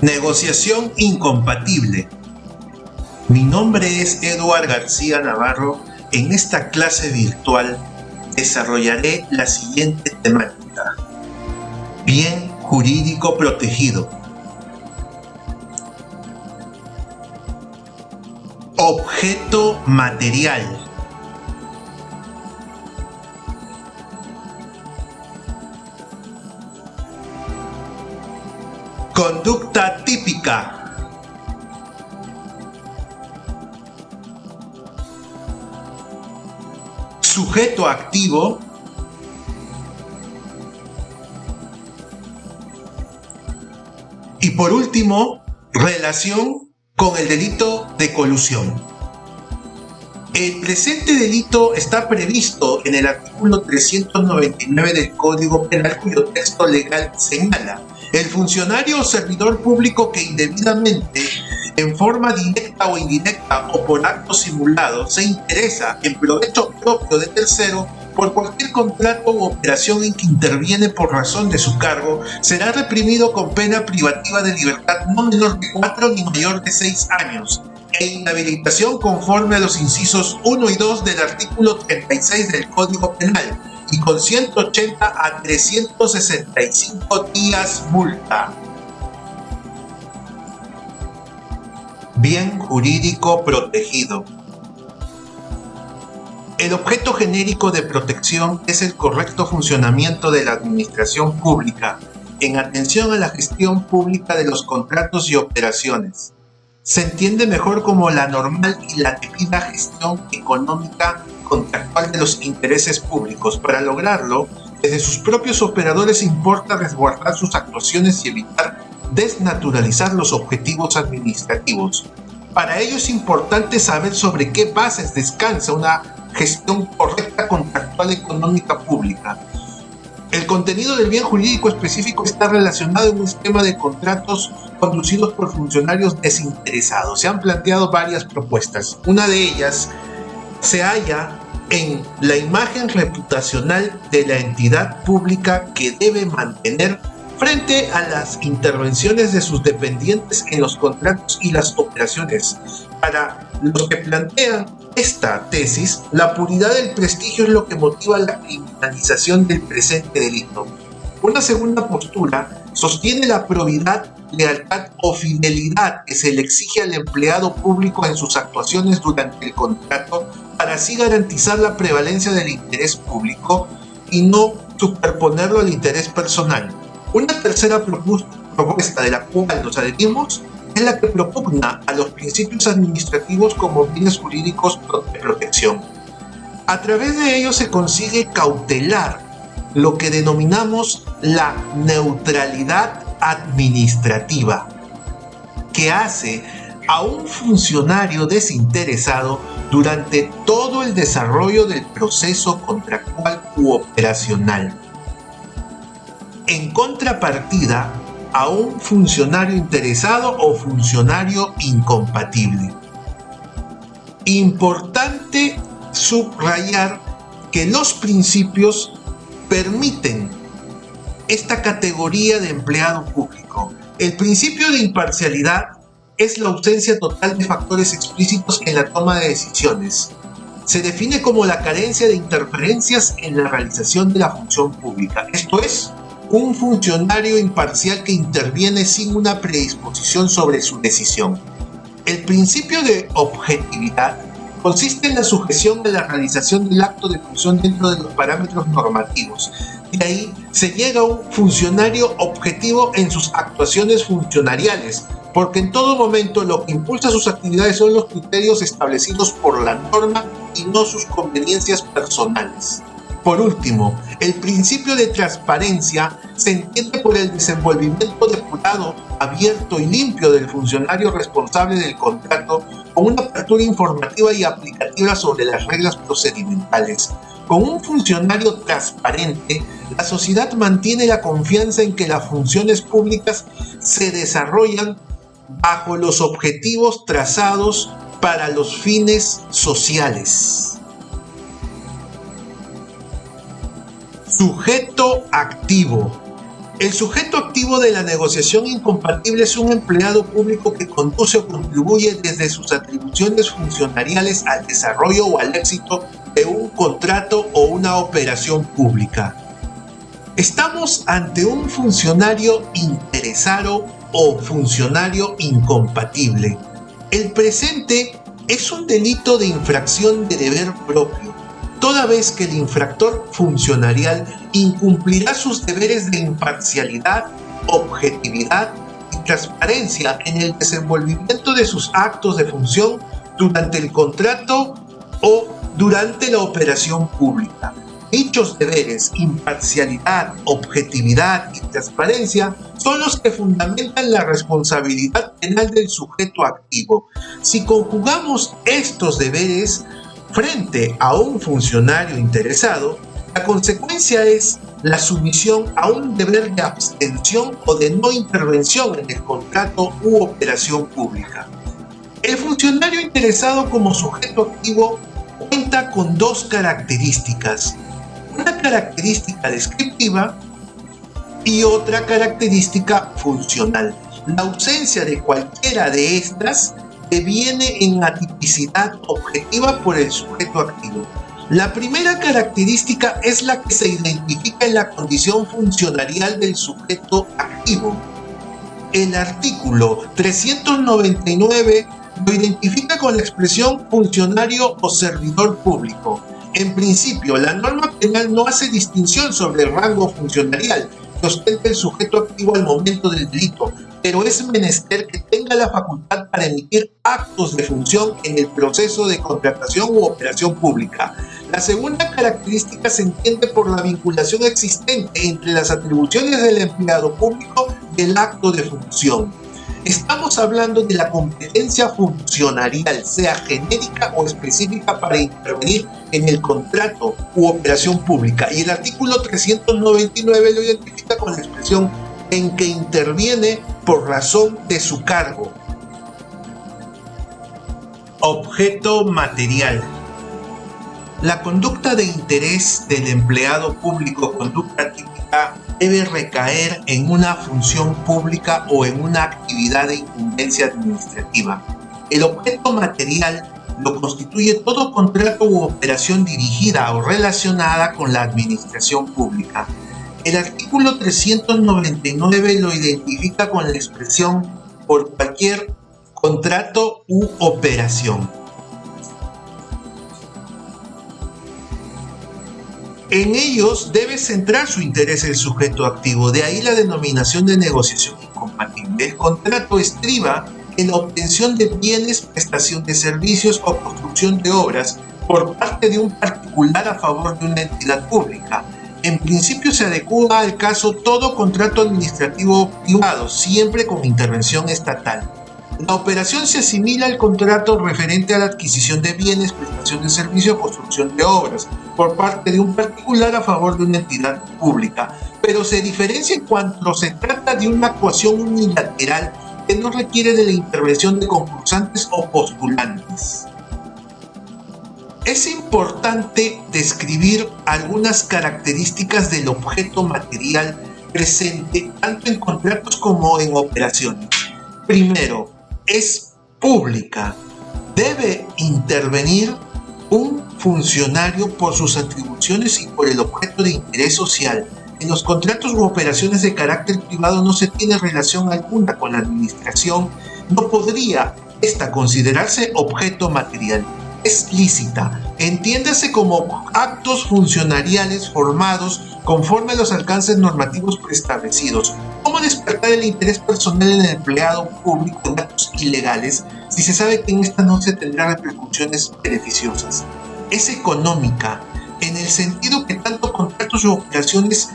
Negociación incompatible. Mi nombre es Eduard García Navarro. En esta clase virtual desarrollaré la siguiente temática: bien jurídico protegido. Objeto material. Conducta típica. Sujeto activo. Y por último, relación con el delito de colusión. El presente delito está previsto en el artículo 399 del Código Penal, cuyo texto legal señala: el funcionario o servidor público que indebidamente, en forma directa o indirecta o por acto simulado, se interesa en provecho propio de tercero por cualquier contrato u operación en que interviene por razón de su cargo, será reprimido con pena privativa de libertad no menor de 4 ni mayor de 6 años e inhabilitación conforme a los incisos 1 y 2 del artículo 36 del Código Penal, y con 180 a 365 días multa. Bien jurídico protegido. El objeto genérico de protección es el correcto funcionamiento de la administración pública en atención a la gestión pública de los contratos y operaciones. Se entiende mejor como la normal y la debida gestión económica contractual de los intereses públicos. Para lograrlo, desde sus propios operadores importa resguardar sus actuaciones y evitar desnaturalizar los objetivos administrativos. Para ello es importante saber sobre qué bases descansa una gestión correcta contractual económica pública. El contenido del bien jurídico específico está relacionado en un esquema de contratos conducidos por funcionarios desinteresados. Se han planteado varias propuestas. Una de ellas se halla en la imagen reputacional de la entidad pública que debe mantener frente a las intervenciones de sus dependientes en los contratos y las operaciones. Para los que plantean esta tesis, la puridad del prestigio es lo que motiva la criminalización del presente delito. Una segunda postura sostiene la probidad, lealtad o fidelidad que se le exige al empleado público en sus actuaciones durante el contrato, para así garantizar la prevalencia del interés público y no superponerlo al interés personal. Una tercera propuesta de la cual nos adherimos es la que propugna a los principios administrativos como bienes jurídicos de protección. A través de ellos se consigue cautelar lo que denominamos la neutralidad administrativa, que hace a un funcionario desinteresado durante todo el desarrollo del proceso contractual u operacional. En contrapartida, a un funcionario interesado o funcionario incompatible. Importante subrayar que los principios permiten esta categoría de empleado público. El principio de imparcialidad es la ausencia total de factores explícitos en la toma de decisiones. Se define como la carencia de interferencias en la realización de la función pública. Esto es, un funcionario imparcial que interviene sin una predisposición sobre su decisión. El principio de objetividad consiste en la sujeción de la realización del acto de función dentro de los parámetros normativos. De ahí se llega a un funcionario objetivo en sus actuaciones funcionariales, porque en todo momento lo que impulsa sus actividades son los criterios establecidos por la norma y no sus conveniencias personales. Por último, el principio de transparencia se entiende por el desenvolvimiento depurado, abierto y limpio del funcionario responsable del contrato, con una apertura informativa y aplicativa sobre las reglas procedimentales. Con un funcionario transparente, la sociedad mantiene la confianza en que las funciones públicas se desarrollan bajo los objetivos trazados para los fines sociales. Sujeto activo. El sujeto activo de la negociación incompatible es un empleado público que conduce o contribuye desde sus atribuciones funcionariales al desarrollo o al éxito de un contrato o una operación pública. Estamos ante un funcionario interesado o funcionario incompatible. El presente es un delito de infracción de deber propio, toda vez que el infractor funcionarial incumplirá sus deberes de imparcialidad, objetividad y transparencia en el desenvolvimiento de sus actos de función durante el contrato o durante la operación pública. Dichos deberes, imparcialidad, objetividad y transparencia, son los que fundamentan la responsabilidad penal del sujeto activo. Si conjugamos estos deberes frente a un funcionario interesado, la consecuencia es la sumisión a un deber de abstención o de no intervención en el contrato u operación pública. El funcionario interesado como sujeto activo cuenta con dos características: una característica descriptiva y otra característica funcional. La ausencia de cualquiera de estas deviene en atipicidad objetiva por el sujeto activo. La primera característica es la que se identifica en la condición funcionarial del sujeto activo. El artículo 399 lo identifica con la expresión funcionario o servidor público. En principio, la norma penal no hace distinción sobre el rango funcionarial que ostenta el sujeto activo al momento del delito, pero es menester que tenga la facultad para emitir actos de función en el proceso de contratación u operación pública. La segunda característica se entiende por la vinculación existente entre las atribuciones del empleado público y el acto de función. Estamos hablando de la competencia funcionarial, sea genérica o específica, para intervenir en el contrato u operación pública, y el artículo 399 lo identifica con la expresión en que interviene por razón de su cargo. Objeto material. La conducta de interés del empleado público, conducta típica, debe recaer en una función pública o en una actividad de incumbencia administrativa. El objeto material lo constituye todo contrato u operación dirigida o relacionada con la administración pública. El artículo 399 lo identifica con la expresión por cualquier contrato u operación. En ellos debe centrar su interés el sujeto activo, de ahí la denominación de negociación incompatible. El contrato estriba en la obtención de bienes, prestación de servicios o construcción de obras por parte de un particular a favor de una entidad pública. En principio se adecua al caso todo contrato administrativo privado, siempre con intervención estatal. La operación se asimila al contrato referente a la adquisición de bienes, prestación de servicios o construcción de obras por parte de un particular a favor de una entidad pública, pero se diferencia en cuanto se trata de una actuación unilateral que no requiere de la intervención de concursantes o postulantes. Es importante describir algunas características del objeto material presente tanto en contratos como en operaciones. Primero, es pública. Debe intervenir un funcionario por sus atribuciones y por el objeto de interés social. En los contratos u operaciones de carácter privado no se tiene relación alguna con la administración. No podría esta considerarse objeto material. Es lícita. Entiéndase como actos funcionariales formados conforme a los alcances normativos preestablecidos. ¿Cómo despertar el interés personal en el empleado público en actos ilegales si se sabe que en esta no se tendrá repercusiones beneficiosas? Es económica, en el sentido que tanto contratos u operaciones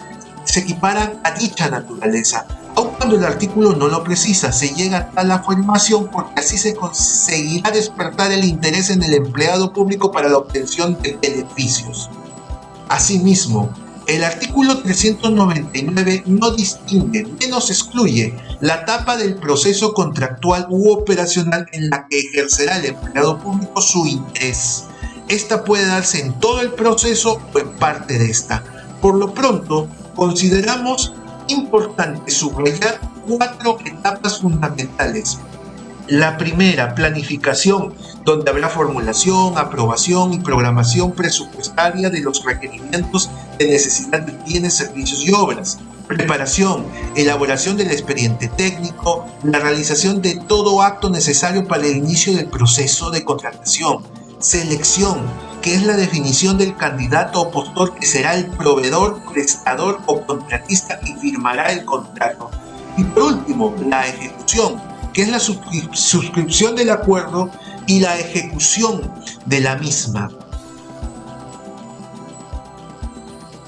se equiparan a dicha naturaleza. Aun cuando el artículo no lo precisa, se llega a tal afirmación porque así se conseguirá despertar el interés en el empleado público para la obtención de beneficios. Asimismo, el artículo 399 no distingue, menos excluye, la etapa del proceso contractual u operacional en la que ejercerá el empleado público su interés. Esta puede darse en todo el proceso o en parte de esta. Por lo pronto, consideramos Importante subrayar 4 etapas fundamentales. La primera, planificación, donde habrá formulación, aprobación y programación presupuestaria de los requerimientos de necesidad de bienes, servicios y obras. Preparación, elaboración del expediente técnico, la realización de todo acto necesario para el inicio del proceso de contratación. Selección, que es la definición del candidato o postor que será el proveedor, prestador o contratista y firmará el contrato. Y por último, la ejecución, que es la suscripción del acuerdo y la ejecución de la misma.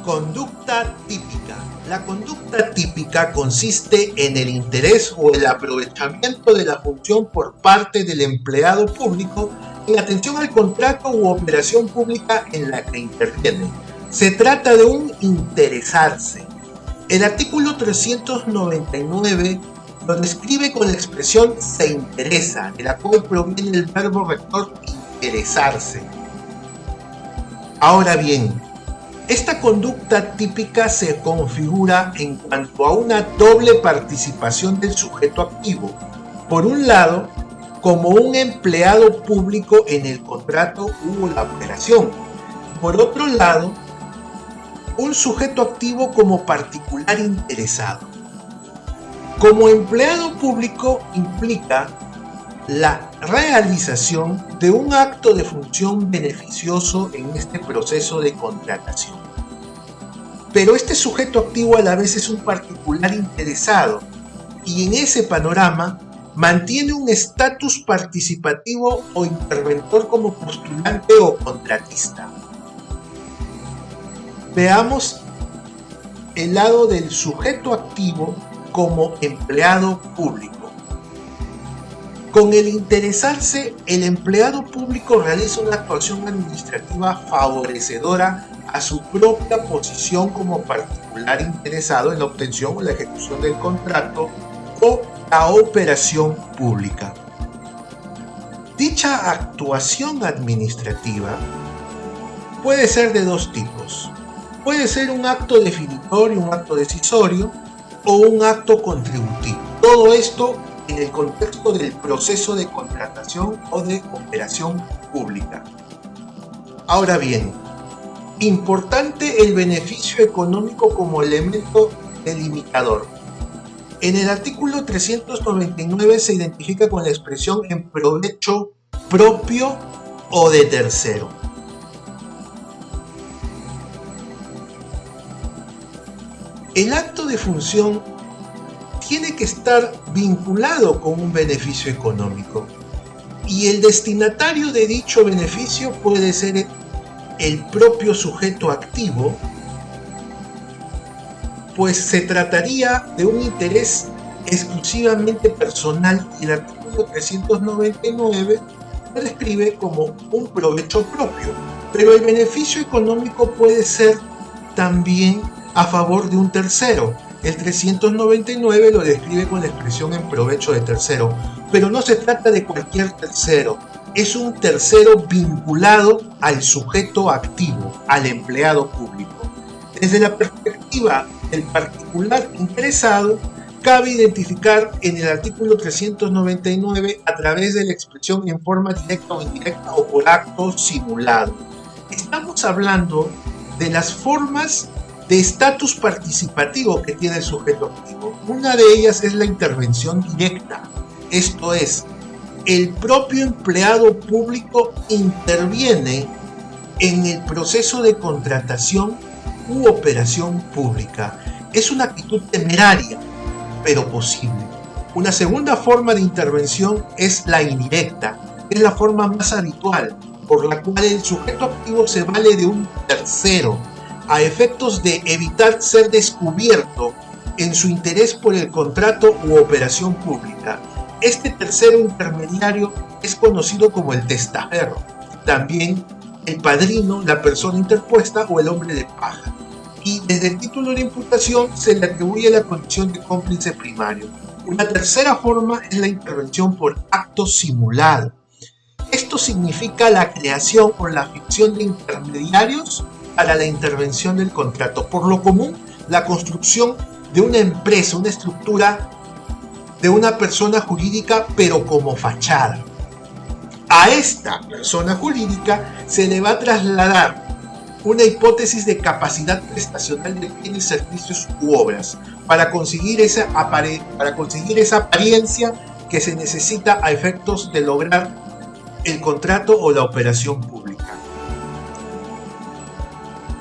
Conducta típica. La conducta típica consiste en el interés o el aprovechamiento de la función por parte del empleado público en atención al contrato u operación pública en la que interviene. Se trata de un interesarse. El artículo 399 lo describe con la expresión se interesa, de la cual proviene el verbo rector interesarse. Ahora bien, esta conducta típica se configura en cuanto a una doble participación del sujeto activo. Por un lado, como un empleado público en el contrato u la operación. Por otro lado, un sujeto activo como particular interesado. Como empleado público implica la realización de un acto de función beneficioso en este proceso de contratación. Pero este sujeto activo a la vez es un particular interesado y en ese panorama mantiene un estatus participativo o interventor como postulante o contratista. Veamos el lado del sujeto activo como empleado público. Con el interesarse, el empleado público realiza una actuación administrativa favorecedora a su propia posición como particular interesado en la obtención o la ejecución del contrato o la operación pública. Dicha actuación administrativa puede ser de dos tipos. Puede ser un acto definitorio, un acto decisorio o un acto contributivo. Todo esto en el contexto del proceso de contratación o de operación pública. Ahora bien, importante el beneficio económico como elemento delimitador. En el artículo 399 se identifica con la expresión en provecho propio o de tercero. El acto de función tiene que estar vinculado con un beneficio económico y el destinatario de dicho beneficio puede ser el propio sujeto activo, pues se trataría de un interés exclusivamente personal y el artículo 399 lo describe como un provecho propio, pero el beneficio económico puede ser también a favor de un tercero. El 399 lo describe con la expresión en provecho de tercero, pero no se trata de cualquier tercero, es un tercero vinculado al sujeto activo, al empleado público. Desde la perspectiva del particular interesado, cabe identificar en el artículo 399 a través de la expresión en forma directa o indirecta o por acto simulado. Estamos hablando de las formas de estatus participativo que tiene el sujeto activo. Una de ellas es la intervención directa, esto es, el propio empleado público interviene en el proceso de contratación u operación pública. Es una actitud temeraria, pero posible. Una segunda forma de intervención es la indirecta, es la forma más habitual, por la cual el sujeto activo se vale de un tercero, a efectos de evitar ser descubierto en su interés por el contrato u operación pública. Este tercero intermediario es conocido como el testaferro, también el padrino, la persona interpuesta o el hombre de paja. Y desde el título de imputación se le atribuye la condición de cómplice primario. Una tercera forma es la intervención por acto simulado. Esto significa la creación o la ficción de intermediarios para la intervención del contrato. Por lo común, la construcción de una empresa, una estructura de una persona jurídica, pero como fachada. A esta persona jurídica se le va a trasladar una hipótesis de capacidad prestacional de bienes, servicios u obras para conseguir esa apariencia que se necesita a efectos de lograr el contrato o la operación pública.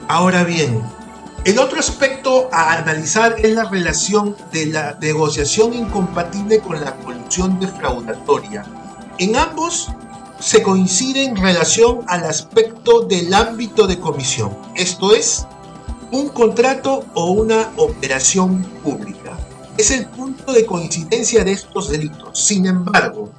Ahora bien, el otro aspecto a analizar es la relación de la negociación incompatible con la colusión defraudatoria. En ambos se coincide en relación al aspecto del ámbito de comisión, esto es, un contrato o una operación pública. Es el punto de coincidencia de estos delitos. Sin embargo,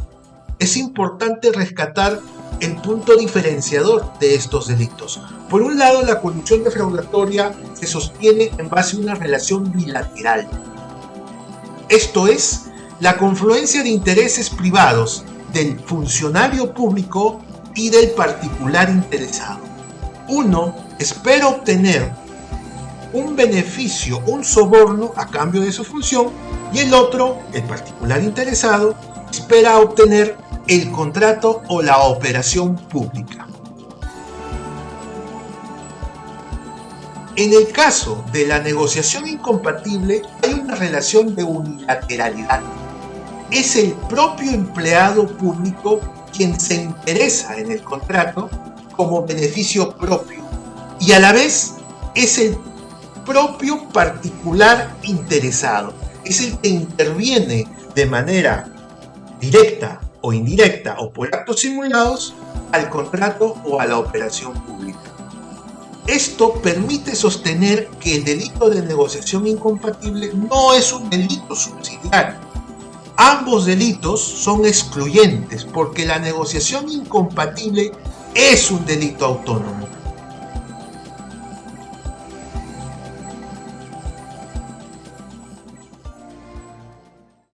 es importante rescatar el punto diferenciador de estos delitos. Por un lado, la colusión defraudatoria se sostiene en base a una relación bilateral. Esto es, la confluencia de intereses privados del funcionario público y del particular interesado. Uno espera obtener un beneficio, un soborno a cambio de su función, y el otro, el particular interesado, espera obtener el contrato o la operación pública. En el caso de la negociación incompatible hay una relación de unilateralidad. Es el propio empleado público quien se interesa en el contrato como beneficio propio y a la vez es el propio particular interesado. Es el que interviene de manera directa o indirecta o por actos simulados al contrato o a la operación pública. Esto permite sostener que el delito de negociación incompatible no es un delito subsidiario. Ambos delitos son excluyentes porque la negociación incompatible es un delito autónomo.